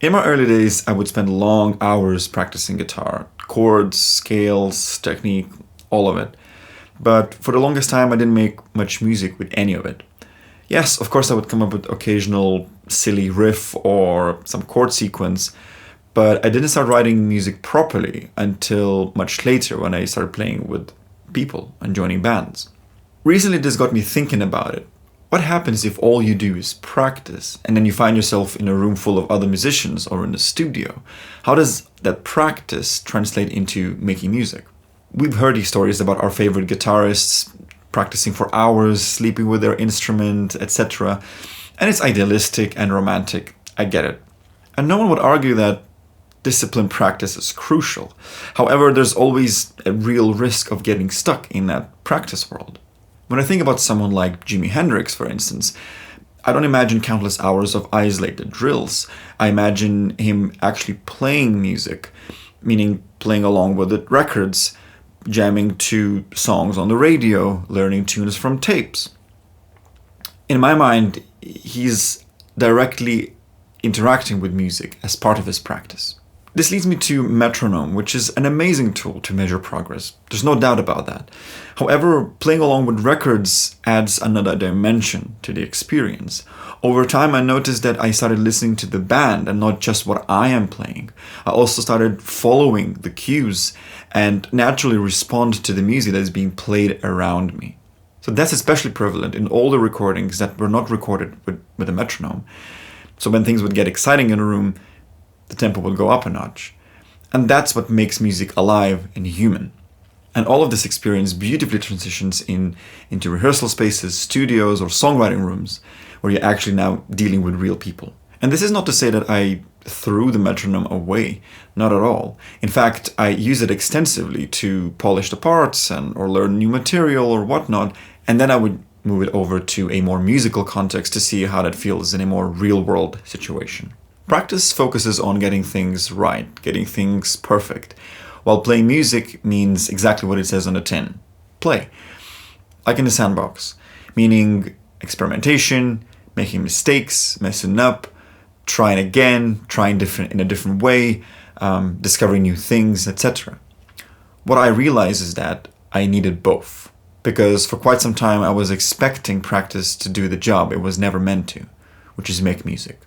In my early days, I would spend long hours practicing guitar, chords, scales, technique, all of it. But for the longest time, I didn't make much music with any of it. Yes, of course, I would come up with occasional silly riff or some chord sequence, but I didn't start writing music properly until much later when I started playing with people and joining bands. Recently, this got me thinking about it. What happens if all you do is practice and then you find yourself in a room full of other musicians or in a studio? How does that practice translate into making music? We've heard these stories about our favorite guitarists practicing for hours, sleeping with their instrument, etc. And it's idealistic and romantic. I get it. And no one would argue that disciplined practice is crucial. However, there's always a real risk of getting stuck in that practice world. When I think about someone like Jimi Hendrix, for instance, I don't imagine countless hours of isolated drills. I imagine him actually playing music, meaning playing along with the records, jamming to songs on the radio, learning tunes from tapes. In my mind, he's directly interacting with music as part of his practice. This leads me to metronome, which is an amazing tool to measure progress. There's no doubt about that. However, playing along with records adds another dimension to the experience. Over time, I noticed that I started listening to the band and not just what I am playing. I also started following the cues and naturally respond to the music that is being played around me. So that's especially prevalent in all the recordings that were not recorded with a metronome. So when things would get exciting in a room, the tempo will go up a notch. And that's what makes music alive and human. And all of this experience beautifully transitions into rehearsal spaces, studios, or songwriting rooms, where you're actually now dealing with real people. And this is not to say that I threw the metronome away, not at all. In fact, I use it extensively to polish the parts or learn new material or whatnot, and then I would move it over to a more musical context to see how that feels in a more real-world situation. Practice focuses on getting things right, getting things perfect, while playing music means exactly what it says on the tin. Play. Like in the sandbox, meaning experimentation, making mistakes, messing up, trying again, trying in a different way, discovering new things, etc. What I realized is that I needed both, because for quite some time I was expecting practice to do the job it was never meant to, which is make music.